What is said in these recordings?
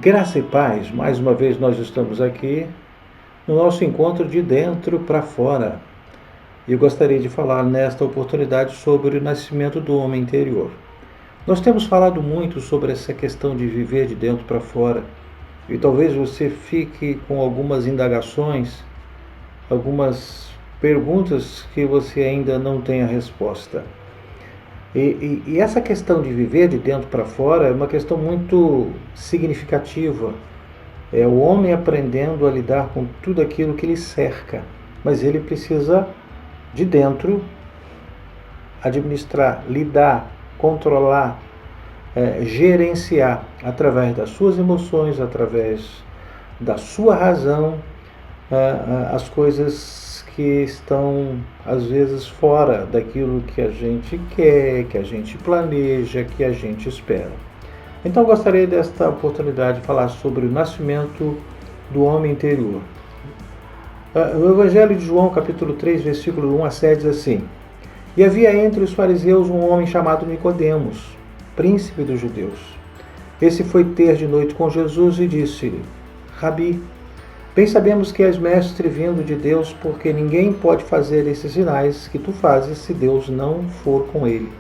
Graça e paz, mais uma vez nós estamos aqui no nosso encontro de dentro para fora. Eu gostaria de falar nesta oportunidade sobre o nascimento do homem interior. Nós temos falado muito sobre essa questão de viver de dentro para fora e talvez você fique com algumas indagações, algumas perguntas que você ainda não tem a resposta. E essa questão de viver de dentro para fora é uma questão muito significativa. É o homem aprendendo a lidar com tudo aquilo que lhe cerca, mas ele precisa de dentro administrar, lidar, controlar, gerenciar através das suas emoções, através da sua razão, as coisas que estão às vezes fora daquilo que a gente quer, que a gente planeja, que a gente espera. Então eu gostaria desta oportunidade de falar sobre o nascimento do homem interior. O Evangelho de João, capítulo 3, versículo 1 a 7, diz assim: E havia entre os fariseus um homem chamado Nicodemos, príncipe dos judeus. Esse foi ter de noite com Jesus e disse-lhe: Rabi, bem sabemos que és mestre vindo de Deus, porque ninguém pode fazer esses sinais que tu fazes se Deus não for com ele.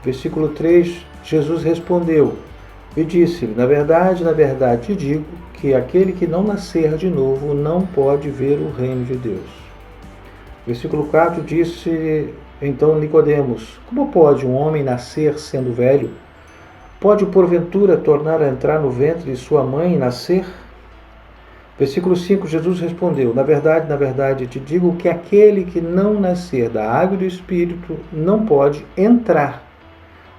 Versículo 3, Jesus respondeu e disse-lhe: Na verdade te digo que aquele que não nascer de novo não pode ver o reino de Deus. Versículo 4, disse então Nicodemos: Como pode um homem nascer sendo velho? Pode porventura tornar a entrar no ventre de sua mãe e nascer? Versículo 5, Jesus respondeu: Na verdade te digo que aquele que não nascer da água e do Espírito não pode entrar.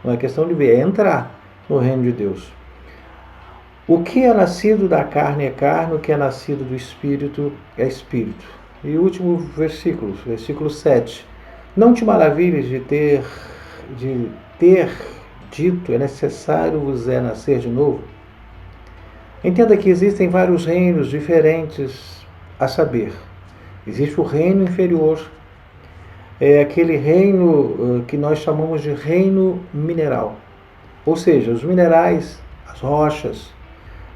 Não é questão de ver, é entrar no reino de Deus. O que é nascido da carne é carne, o que é nascido do Espírito é Espírito. E o último versículo, versículo 7. Não te maravilhes de ter dito, é necessário vos nascer de novo? Entenda que existem vários reinos diferentes, a saber, existe o reino inferior, é aquele reino que nós chamamos de reino mineral, ou seja, os minerais, as rochas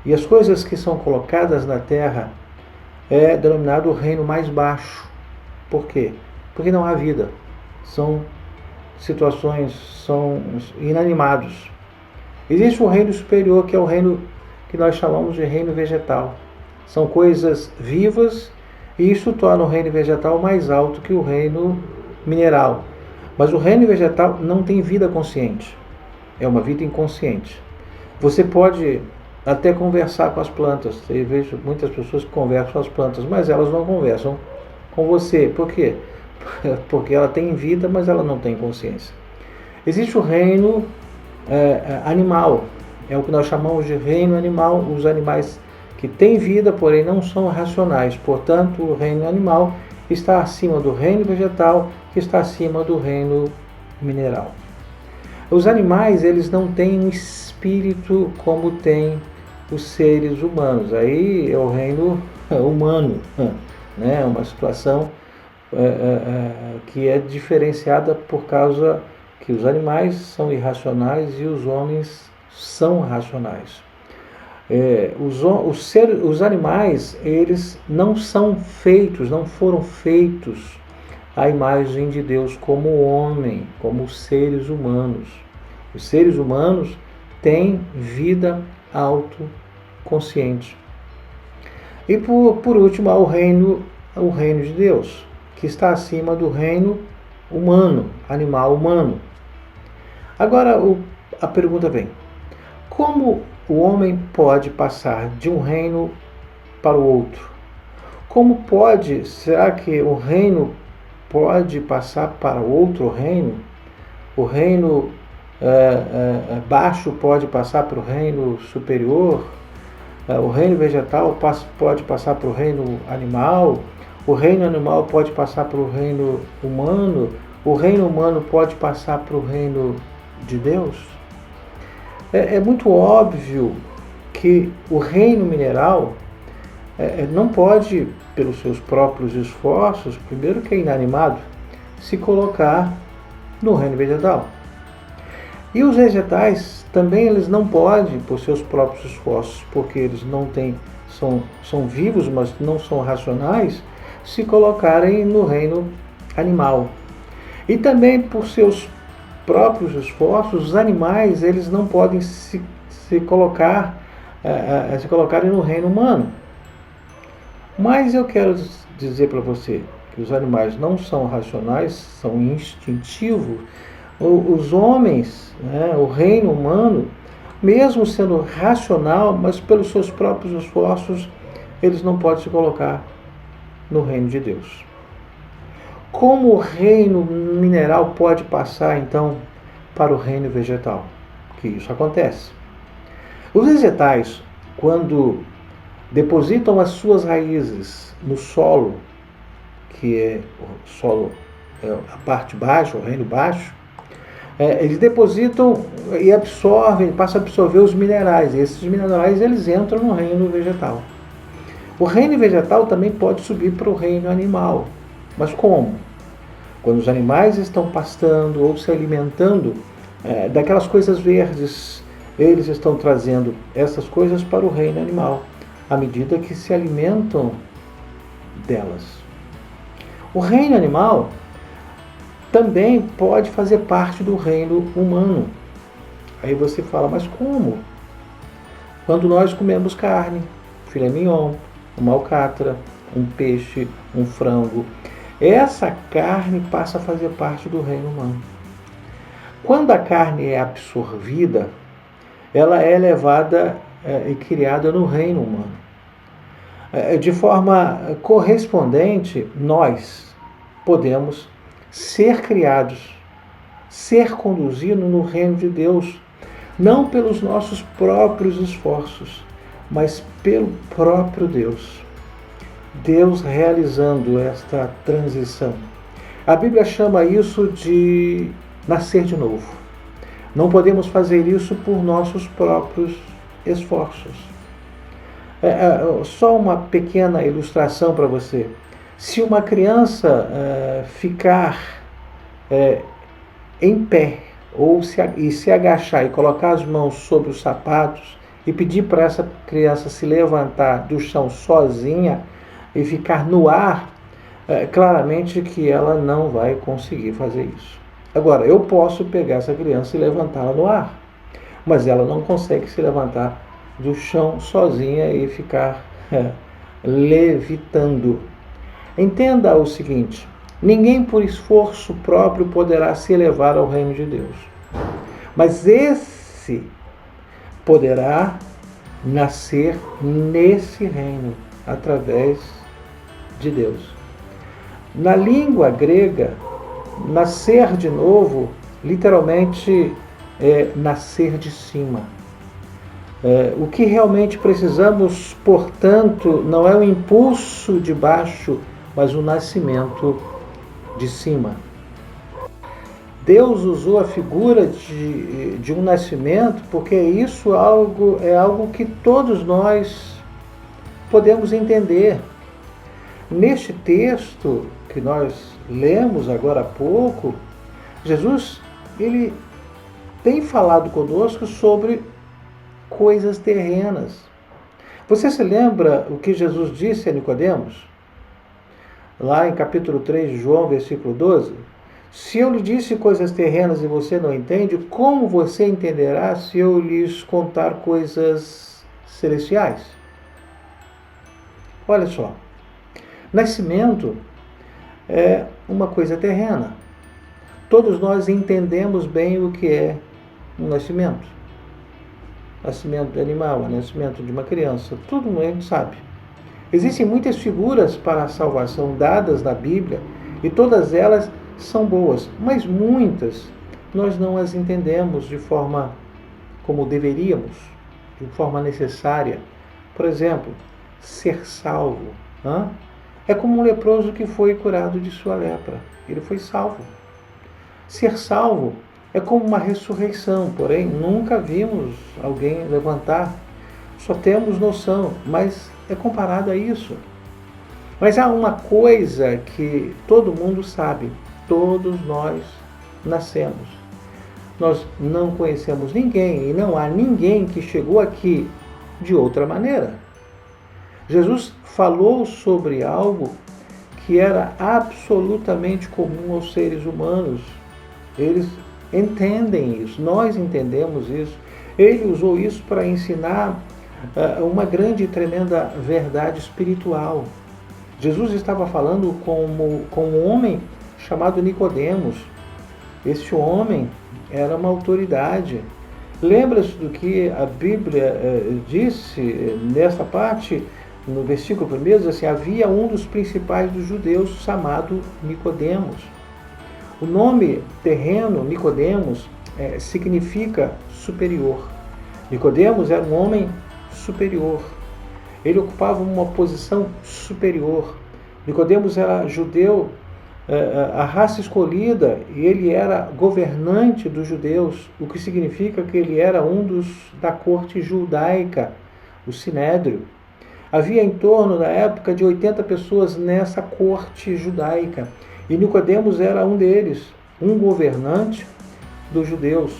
e as coisas que são colocadas na terra é denominado o reino mais baixo. Por quê? Porque não há vida, são situações, são inanimados. Existe o reino superior, que é o reino que nós chamamos de reino vegetal. São coisas vivas e isso torna o reino vegetal mais alto que o reino mineral. Mas o reino vegetal não tem vida consciente, é uma vida inconsciente. Você pode até conversar com as plantas. Eu vejo muitas pessoas que conversam com as plantas, mas elas não conversam com você. Por quê? Porque ela tem vida, mas ela não tem consciência. Existe o reino animal. É o que nós chamamos de reino animal, os animais que têm vida, porém não são racionais. Portanto, o reino animal está acima do reino vegetal, que está acima do reino mineral. Os animais, eles não têm um espírito como tem os seres humanos. Aí é o reino humano, né? Uma situação que é diferenciada por causa que os animais são irracionais e os homens são racionais. Os animais, eles não foram feitos à imagem de Deus como o homem, como os seres humanos. Os seres humanos têm vida autoconsciente. E por último, há o reino de Deus, que está acima do reino humano, animal humano. Agora a pergunta vem: como o homem pode passar de um reino para o outro? Será que o reino pode passar para outro reino? O reino baixo pode passar para o reino superior? O reino vegetal pode passar para o reino animal? O reino animal pode passar para o reino humano? O reino humano pode passar para o reino de Deus? É muito óbvio que o reino mineral não pode, pelos seus próprios esforços, primeiro que é inanimado, se colocar no reino vegetal. E os vegetais também eles não podem, por seus próprios esforços, porque eles não têm, são vivos, mas não são racionais, se colocarem no reino animal. E também por seus próprios esforços, os animais eles não podem se colocarem no reino humano. Mas eu quero dizer para você que os animais não são racionais, são instintivos. Os homens, né, o reino humano, mesmo sendo racional, mas pelos seus próprios esforços, eles não podem se colocar no reino de Deus. Como o reino mineral pode passar, então, para o reino vegetal? Que isso acontece. Os vegetais, quando depositam as suas raízes no solo, que é o solo, a parte baixa, o reino baixo, eles depositam e absorvem, passam a absorver os minerais. E esses minerais eles entram no reino vegetal. O reino vegetal também pode subir para o reino animal. Mas como? Quando os animais estão pastando ou se alimentando daquelas coisas verdes, eles estão trazendo essas coisas para o reino animal, à medida que se alimentam delas. O reino animal também pode fazer parte do reino humano. Aí você fala, mas como? Quando nós comemos carne, filé mignon, uma alcatra, um peixe, um frango, essa carne passa a fazer parte do reino humano. Quando a carne é absorvida, ela é levada e criada no reino humano. De forma correspondente, nós podemos ser criados, ser conduzidos no reino de Deus, não pelos nossos próprios esforços, mas pelo próprio Deus. Deus realizando esta transição. A Bíblia chama isso de nascer de novo. Não podemos fazer isso por nossos próprios esforços. Só uma pequena ilustração para você. Se uma criança ficar em pé ou se agachar e colocar as mãos sobre os sapatos e pedir para essa criança se levantar do chão sozinha e ficar no ar, claramente que ela não vai conseguir fazer isso. Agora, eu posso pegar essa criança e levantá-la no ar, mas ela não consegue se levantar do chão sozinha e ficar levitando. Entenda o seguinte: ninguém por esforço próprio poderá se elevar ao reino de Deus, mas esse poderá nascer nesse reino através de Deus. Na língua grega, nascer de novo literalmente é nascer de cima. O que realmente precisamos, portanto, não é o impulso de baixo, mas o nascimento de cima. Deus usou a figura de um nascimento porque isso é algo que todos nós podemos entender. Neste texto que nós lemos agora há pouco, Jesus ele tem falado conosco sobre coisas terrenas. Você se lembra o que Jesus disse a Nicodemos? Lá em capítulo 3 de João, versículo 12. Se eu lhe disse coisas terrenas e você não entende, como você entenderá se eu lhes contar coisas celestiais? Olha só. Nascimento é uma coisa terrena. Todos nós entendemos bem o que é um nascimento. Nascimento de animal, nascimento de uma criança, tudo a gente sabe. Existem muitas figuras para a salvação dadas na Bíblia e todas elas são boas, mas muitas nós não as entendemos de forma como deveríamos, de forma necessária. Por exemplo, ser salvo. É como um leproso que foi curado de sua lepra. Ele foi salvo. Ser salvo é como uma ressurreição, porém nunca vimos alguém levantar. Só temos noção, mas é comparado a isso. Mas há uma coisa que todo mundo sabe. Todos nós nascemos. Nós não conhecemos ninguém e não há ninguém que chegou aqui de outra maneira. Jesus falou sobre algo que era absolutamente comum aos seres humanos. Eles entendem isso, nós entendemos isso. Ele usou isso para ensinar uma grande e tremenda verdade espiritual. Jesus estava falando com um homem chamado Nicodemos. Este homem era uma autoridade. Lembra-se do que a Bíblia disse nesta parte, no versículo 1, diz assim: havia um dos principais dos judeus chamado Nicodemos. O nome terreno, Nicodemos, significa superior. Nicodemos era um homem superior. Ele ocupava uma posição superior. Nicodemos era judeu, a raça escolhida, e ele era governante dos judeus, o que significa que ele era da corte judaica, o Sinédrio. Havia em torno, na época, de 80 pessoas nessa corte judaica. E Nicodemos era um deles, um governante dos judeus.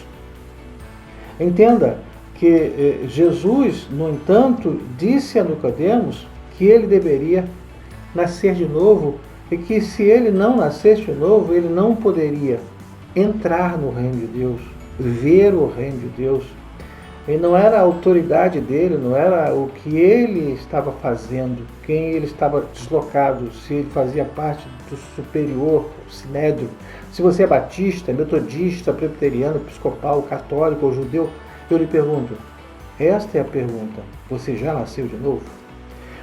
Entenda que Jesus, no entanto, disse a Nicodemos que ele deveria nascer de novo e que se ele não nascesse de novo, ele não poderia entrar no reino de Deus, ver o reino de Deus. E não era a autoridade dele, não era o que ele estava fazendo, quem ele estava deslocado, se ele fazia parte do superior, o sinédrio. Se você é batista, metodista, presbiteriano, episcopal, católico ou judeu, eu lhe pergunto, esta é a pergunta, você já nasceu de novo?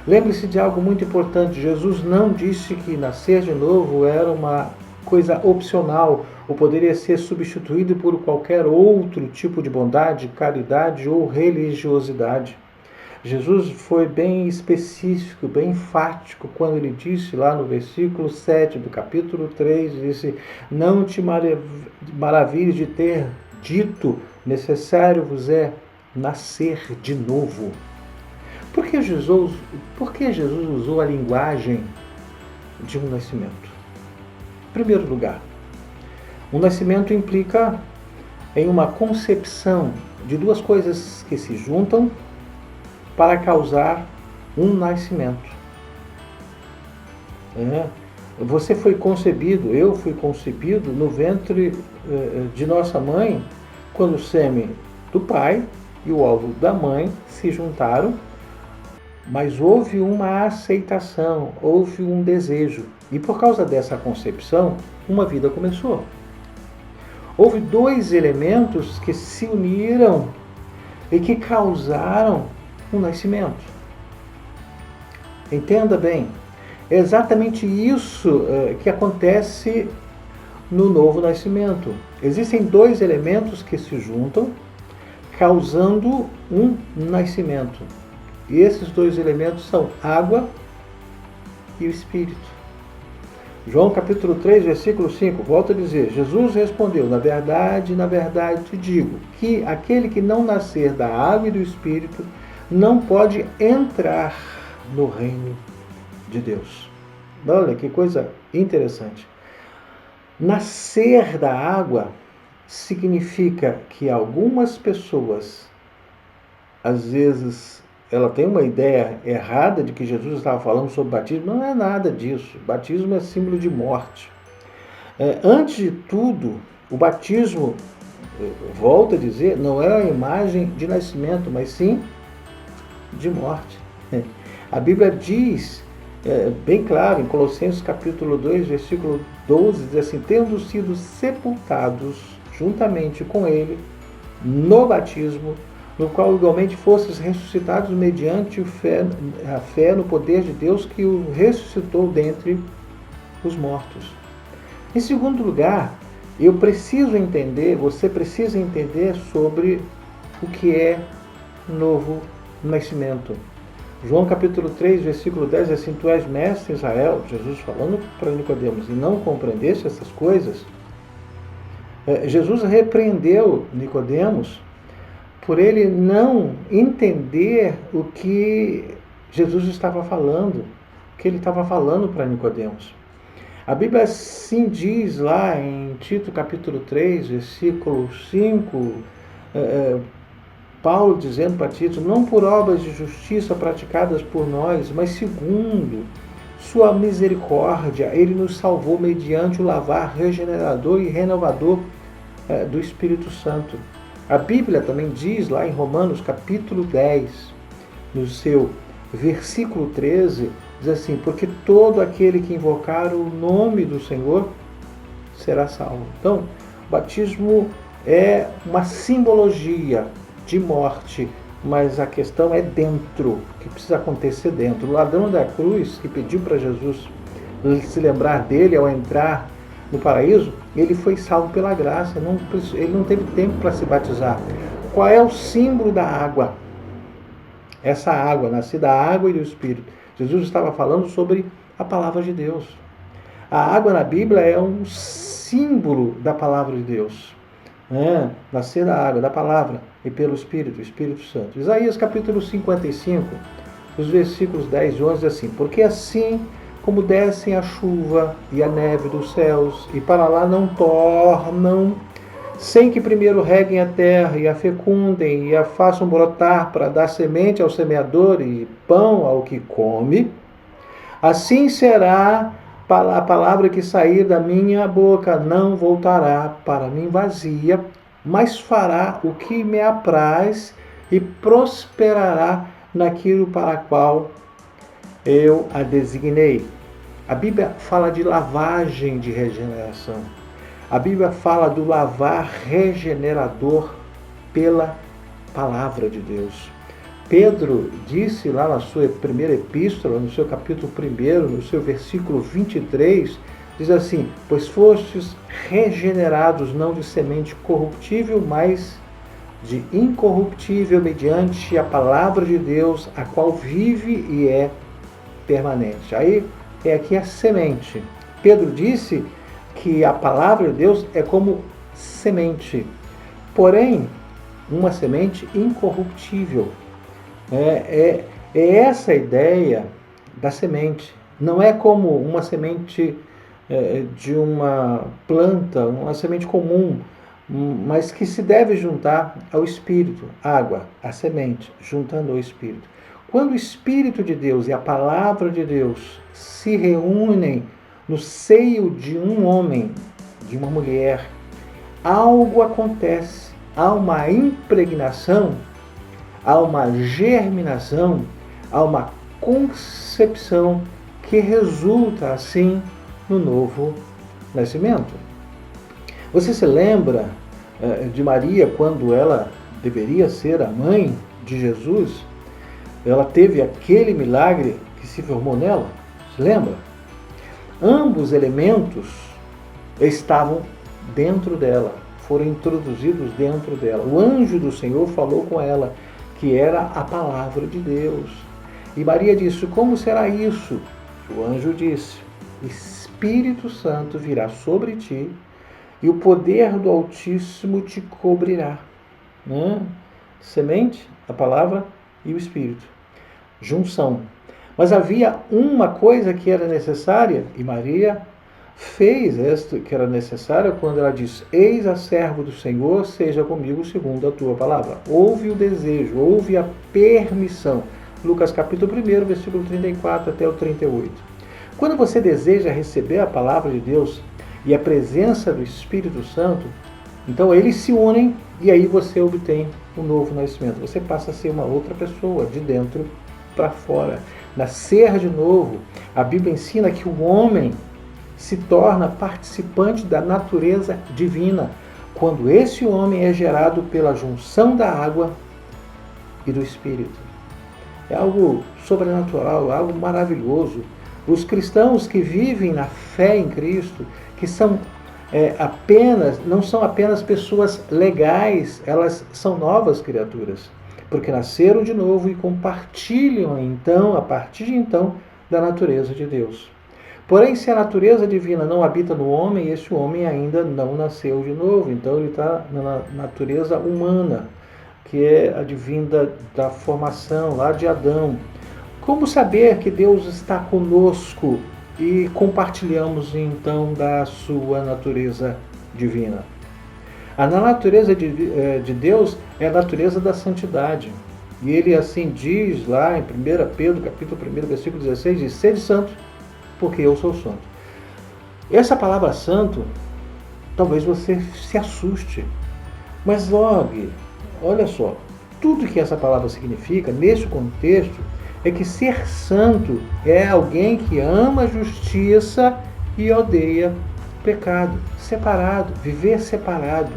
Lembre-se de algo muito importante, Jesus não disse que nascer de novo era uma coisa opcional, ou poderia ser substituído por qualquer outro tipo de bondade, caridade ou religiosidade. Jesus foi bem específico, bem enfático, quando ele disse lá no versículo 7 do capítulo 3, disse: não te maravilhes de ter dito, necessário vos é nascer de novo. Por que Jesus usou a linguagem de um nascimento? Em primeiro lugar, um nascimento implica em uma concepção de duas coisas que se juntam para causar um nascimento. Você foi concebido, eu fui concebido no ventre de nossa mãe, quando o sêmen do pai e o óvulo da mãe se juntaram, mas houve uma aceitação, houve um desejo. E por causa dessa concepção, uma vida começou. Houve dois elementos que se uniram e que causaram um nascimento. Entenda bem, é exatamente isso que acontece no novo nascimento. Existem dois elementos que se juntam, causando um nascimento. E esses dois elementos são água e o Espírito. João capítulo 3, versículo 5, volta a dizer, Jesus respondeu, na verdade te digo, que aquele que não nascer da água e do Espírito não pode entrar no reino de Deus. Olha que coisa interessante. Nascer da água significa que algumas pessoas, às vezes, ela tem uma ideia errada de que Jesus estava falando sobre batismo. Não é nada disso. Batismo é símbolo de morte. Antes de tudo, o batismo, volto a dizer, não é uma imagem de nascimento, mas sim de morte. A Bíblia diz, bem claro, em Colossenses capítulo 2, versículo 12, diz assim, tendo sido sepultados juntamente com ele no batismo, no qual igualmente fostes ressuscitados mediante a fé no poder de Deus que o ressuscitou dentre os mortos. Em segundo lugar, eu preciso entender, você precisa entender sobre o que é novo nascimento. João capítulo 3, versículo 10, assim, tu és mestre Israel, Jesus falando para Nicodemos, e não compreendeste essas coisas. Jesus repreendeu Nicodemos por ele não entender o que Jesus estava falando, o que ele estava falando para Nicodemos. A Bíblia sim diz lá em Tito capítulo 3, versículo 5, Paulo dizendo para Tito, não por obras de justiça praticadas por nós, mas segundo sua misericórdia, ele nos salvou mediante o lavar regenerador e renovador do Espírito Santo. A Bíblia também diz lá em Romanos capítulo 10, no seu versículo 13, diz assim, porque todo aquele que invocar o nome do Senhor será salvo. Então, o batismo é uma simbologia de morte, mas a questão é dentro, que precisa acontecer dentro. O ladrão da cruz, que pediu para Jesus se lembrar dele ao entrar no paraíso, ele foi salvo pela graça, ele não teve tempo para se batizar. Qual é o símbolo da água? Essa água, nascida da água e do Espírito. Jesus estava falando sobre a palavra de Deus. A água na Bíblia é um símbolo da palavra de Deus. Nascer da água, da palavra e pelo Espírito, o Espírito Santo. Isaías capítulo 55, os versículos 10 e 11 diz assim, porque assim como descem a chuva e a neve dos céus, e para lá não tornam, sem que primeiro reguem a terra e a fecundem e a façam brotar para dar semente ao semeador e pão ao que come, assim será a palavra que sair da minha boca, não voltará para mim vazia, mas fará o que me apraz e prosperará naquilo para qual eu a designei. A Bíblia fala de lavagem de regeneração. A Bíblia fala do lavar regenerador pela palavra de Deus. Pedro disse lá na sua primeira epístola, no seu capítulo 1, no seu versículo 23, diz assim, pois fostes regenerados não de semente corruptível, mas de incorruptível, mediante a palavra de Deus, a qual vive e é permanente. Aí é aqui a semente. Pedro disse que a palavra de Deus é como semente, porém, uma semente incorruptível. É essa a ideia da semente. Não é como uma semente de uma planta, uma semente comum, mas que se deve juntar ao Espírito, água, a semente, juntando ao Espírito. Quando o Espírito de Deus e a palavra de Deus se reúnem no seio de um homem, de uma mulher, algo acontece, há uma impregnação, há uma germinação, há uma concepção que resulta, assim, no novo nascimento. Você se lembra de Maria quando ela deveria ser a mãe de Jesus? Ela teve aquele milagre que se formou nela? Se lembra? Ambos elementos estavam dentro dela, foram introduzidos dentro dela. O anjo do Senhor falou com ela, que era a palavra de Deus. E Maria disse, como será isso? O anjo disse, Espírito Santo virá sobre ti e o poder do Altíssimo te cobrirá. Semente, a palavra e o Espírito. Junção. Mas havia uma coisa que era necessária, e Maria fez esta que era necessária quando ela diz, eis a servo do Senhor, seja comigo segundo a tua palavra. Houve o desejo, houve a permissão. Lucas capítulo 1, versículo 34 até o 38. Quando você deseja receber a palavra de Deus e a presença do Espírito Santo, então eles se unem e aí você obtém um novo nascimento. Você passa a ser uma outra pessoa, de dentro para fora. Nascer de novo. A Bíblia ensina que o homem se torna participante da natureza divina quando esse homem é gerado pela junção da água e do Espírito. É algo sobrenatural, algo maravilhoso. Os cristãos que vivem na fé em Cristo, que são não são apenas pessoas legais, elas são novas criaturas, porque nasceram de novo e compartilham então, a partir de então, da natureza de Deus. Porém, se a natureza divina não habita no homem, esse homem ainda não nasceu de novo, então ele está na natureza humana, que é advinda da formação lá de Adão. Como saber que Deus está conosco e compartilhamos então da sua natureza divina. A natureza de Deus é a natureza da santidade. E ele assim diz lá em 1 Pedro, capítulo 1, versículo 16, diz: sede santo, porque eu sou santo. Essa palavra santo, talvez você se assuste. Mas olha só, tudo que essa palavra significa, nesse contexto, é que ser santo é alguém que ama a justiça e odeia pecado, separado, viver separado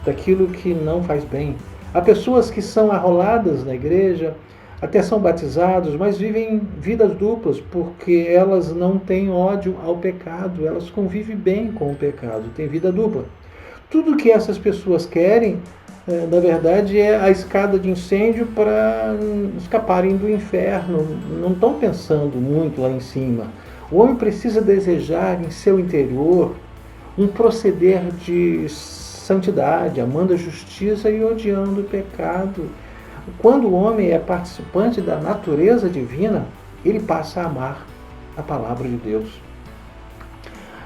daquilo que não faz bem. Há pessoas que são arroladas na igreja, até são batizados, mas vivem vidas duplas, porque elas não têm ódio ao pecado, elas convivem bem com o pecado, têm vida dupla. Tudo que essas pessoas querem, na verdade, é a escada de incêndio para escaparem do inferno. Não estão pensando muito lá em cima. O homem precisa desejar em seu interior um proceder de santidade, amando a justiça e odiando o pecado. Quando o homem é participante da natureza divina, ele passa a amar a palavra de Deus.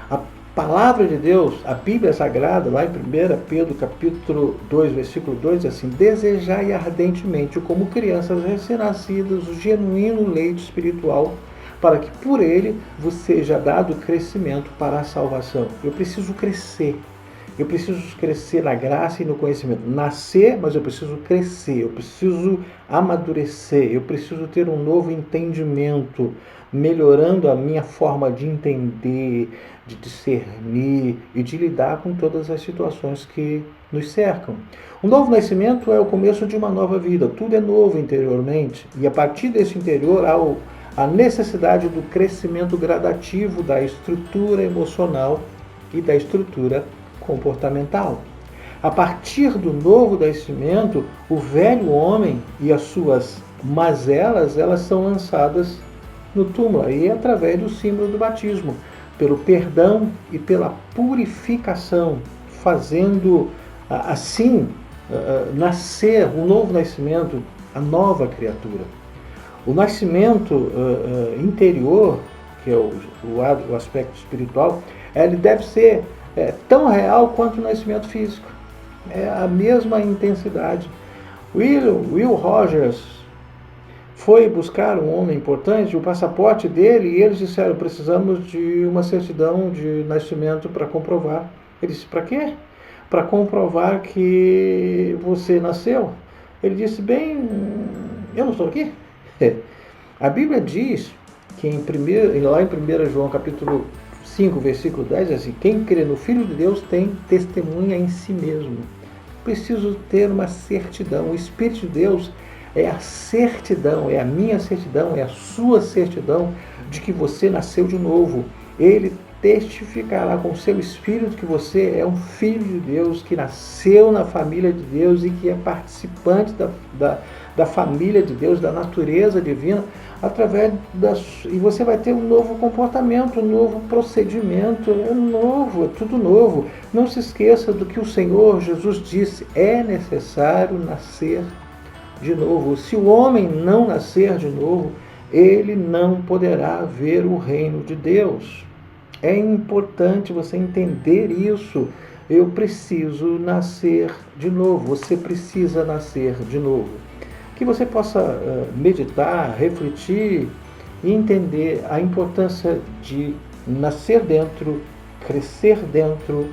A palavra de Deus, a Bíblia Sagrada, lá em 1 Pedro capítulo 2, versículo 2, diz assim: desejai ardentemente, como crianças recém-nascidas, o genuíno leite espiritual, para que por ele vos seja dado crescimento para a salvação. Eu preciso crescer. Eu preciso crescer na graça e no conhecimento. Nascer, mas eu preciso crescer. Eu preciso amadurecer. Eu preciso ter um novo entendimento, melhorando a minha forma de entender, de discernir e de lidar com todas as situações que nos cercam. O novo nascimento é o começo de uma nova vida. Tudo é novo interiormente. E a partir desse interior há a necessidade do crescimento gradativo da estrutura emocional e da estrutura comportamental. A partir do novo nascimento, o velho homem e as suas mazelas, elas são lançadas no túmulo, e é através do símbolo do batismo, pelo perdão e pela purificação, fazendo assim nascer o novo nascimento, a nova criatura. O nascimento interior, que é o aspecto espiritual, ele deve ser tão real quanto o nascimento físico. É a mesma intensidade. Will Rogers foi buscar um homem importante, o passaporte dele, e eles disseram: precisamos de uma certidão de nascimento para comprovar. Ele disse: para quê? Para comprovar que você nasceu. Ele disse: bem, eu não estou aqui. A Bíblia diz que lá em 1 João capítulo 5, versículo 10, é assim: quem crê no Filho de Deus tem testemunha em si mesmo. Preciso ter uma certidão. O Espírito de Deus é a certidão, é a minha certidão, é a sua certidão de que você nasceu de novo. Ele testificará com o seu Espírito que você é um filho de Deus, que nasceu na família de Deus e que é participante da família de Deus, da natureza divina, e você vai ter um novo comportamento, um novo procedimento, é tudo novo. Não se esqueça do que o Senhor Jesus disse: é necessário nascer de novo. Se o homem não nascer de novo, ele não poderá ver o reino de Deus. É importante você entender isso. Eu preciso nascer de novo. Você precisa nascer de novo. Que você possa meditar, refletir e entender a importância de nascer dentro, crescer dentro,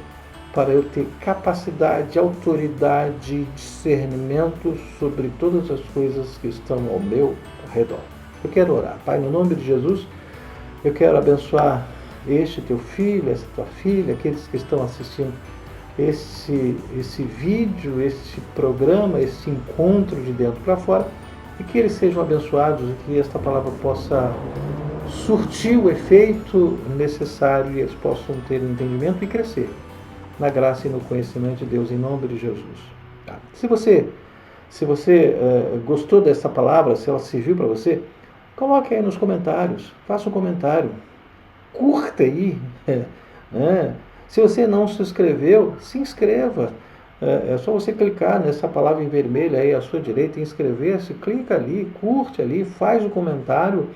para eu ter capacidade, autoridade, discernimento sobre todas as coisas que estão ao meu redor. Eu quero orar. Pai, no nome de Jesus, eu quero abençoar este teu filho, essa tua filha, aqueles que estão assistindo esse vídeo, esse programa, esse encontro de dentro para fora, e que eles sejam abençoados e que esta palavra possa surtir o efeito necessário e eles possam ter um entendimento e crescer na graça e no conhecimento de Deus, em nome de Jesus. Tá? Se você gostou dessa palavra, se ela serviu para você, coloque aí nos comentários, faça um comentário, curta aí, né? Se você não se inscreveu, se inscreva. É só você clicar nessa palavra em vermelho aí à sua direita e inscrever-se, clica ali, curte ali, faz o comentário,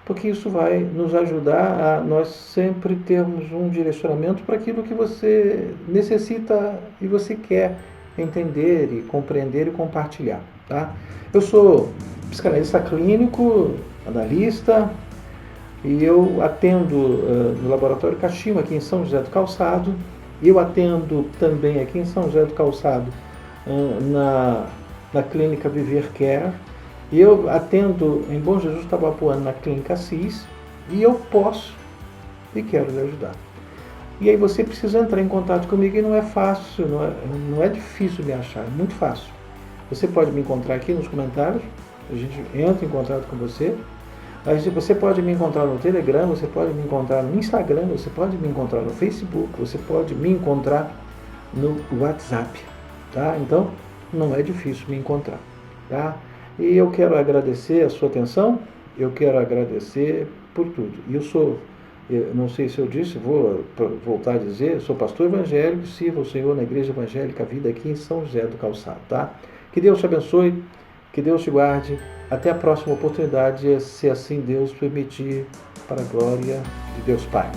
porque isso vai nos ajudar a nós sempre termos um direcionamento para aquilo que você necessita e você quer entender e compreender e compartilhar, tá? Eu sou psicanalista clínico, analista, e eu atendo no Laboratório Kashima, aqui em São José do Calçado, e eu atendo também aqui em São José do Calçado na clínica Viver Care, e eu atendo em Bom Jesus Tabapuã na clínica Assis, e eu posso e quero lhe ajudar. E aí você precisa entrar em contato comigo, e não é fácil, não é difícil me achar, é muito fácil. Você pode me encontrar aqui nos comentários, a gente entra em contato com você. Você pode me encontrar no Telegram, você pode me encontrar no Instagram, você pode me encontrar no Facebook, você pode me encontrar no WhatsApp, tá? Então, não é difícil me encontrar, tá? E eu quero agradecer a sua atenção, eu quero agradecer por tudo. E eu não sei se eu disse, vou voltar a dizer, sou pastor evangélico, sirvo ao Senhor na Igreja Evangélica Vida aqui em São José do Calçado, tá? Que Deus te abençoe, que Deus te guarde. Até a próxima oportunidade, se assim Deus permitir, para a glória de Deus Pai.